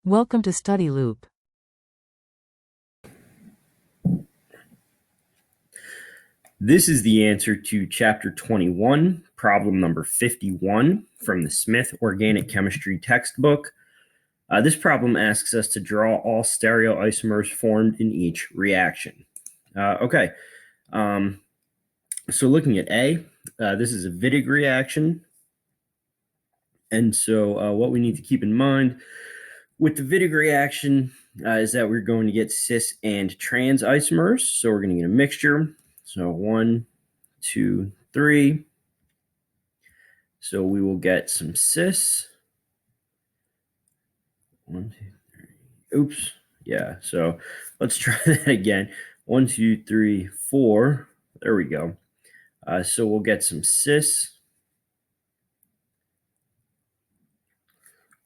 Welcome to Study Loop. This is the answer to Chapter 21, problem number 51 from the Smith Organic Chemistry textbook. This problem asks us to draw all stereoisomers formed in each reaction. So looking at A, this is a Wittig reaction. And so what we need to keep in mind with the Wittig reaction is that we're going to get cis and trans isomers. So we're going to get a mixture. So 1, 2, 3. So we will get some cis. 1, 2, 3. Oops. Yeah. So let's try that again. 1, 2, 3, 4. There we go. So we'll get some cis.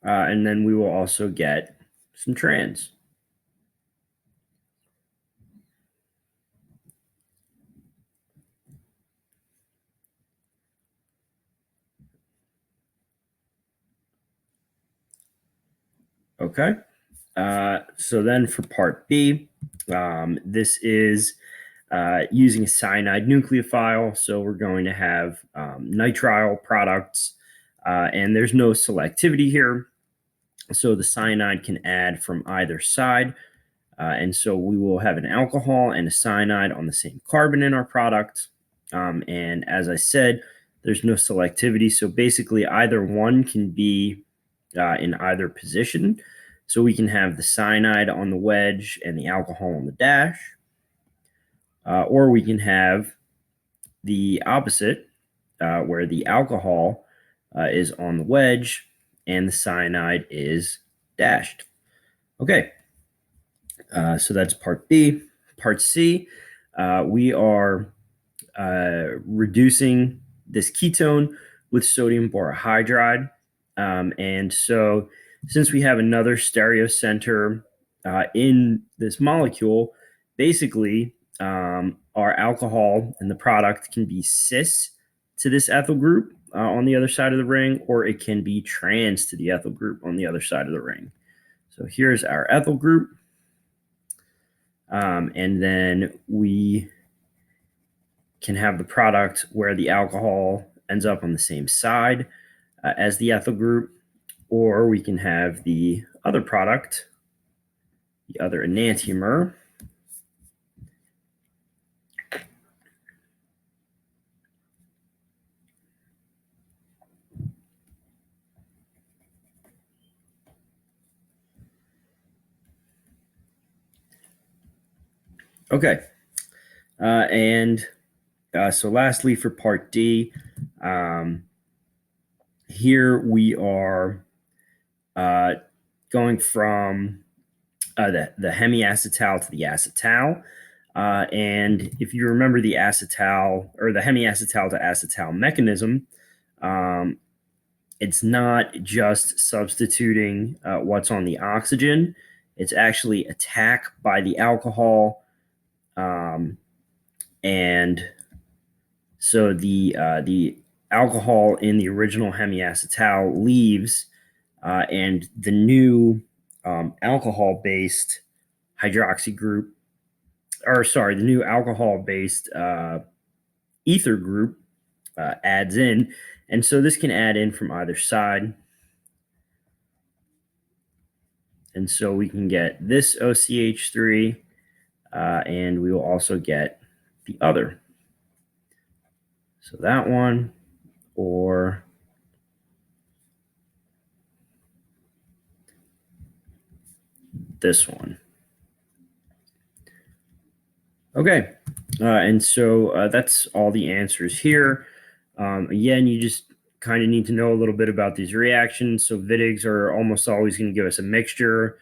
And then we will also get some trans. Okay. So then for part B, this is using a cyanide nucleophile. So we're going to have nitrile products, and there's no selectivity here. So the cyanide can add from either side. And so we will have an alcohol and a cyanide on the same carbon in our product. And as I said, there's no selectivity. So basically either one can be in either position. So we can have the cyanide on the wedge and the alcohol on the dash. Or we can have the opposite, where the alcohol is on the wedge and the cyanide is dashed. Okay, so that's part B. Part C, we are reducing this ketone with sodium borohydride. And so since we have another stereocenter in this molecule, basically our alcohol and the product can be cis to this ethyl group on the other side of the ring, or it can be trans to the ethyl group on the other side of the ring. So here's our ethyl group. And then we can have the product where the alcohol ends up on the same side as the ethyl group, or we can have the other product, the other enantiomer, okay. So lastly, for part D, here we are going from the hemiacetal to the acetal. And if you remember the acetal or the hemiacetal to acetal mechanism, it's not just substituting what's on the oxygen. It's actually attack by the alcohol. And so the alcohol in the original hemiacetal leaves, and the new alcohol-based hydroxy group, the new alcohol-based ether group adds in. And so this can add in from either side. And so we can get this OCH3, and we will also get the other. So that one, or this one. Okay, and so that's all the answers here. Again, you just kind of need to know a little bit about these reactions. So Wittigs are almost always going to give us a mixture,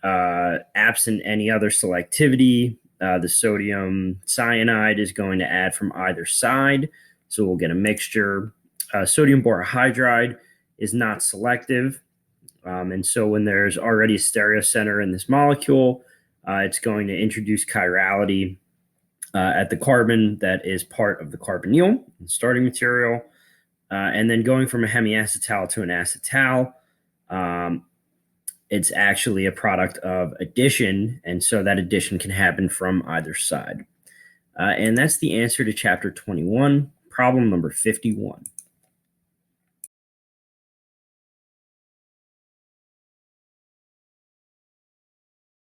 absent any other selectivity. The sodium cyanide is going to add from either side, so we'll get a mixture. Sodium borohydride is not selective, and so when there's already a stereocenter in this molecule, it's going to introduce chirality at the carbon that is part of the carbonyl, the starting material. And then going from a hemiacetal to an acetal, it's actually a product of addition, and so that addition can happen from either side. And that's the answer to chapter 21, problem number 51.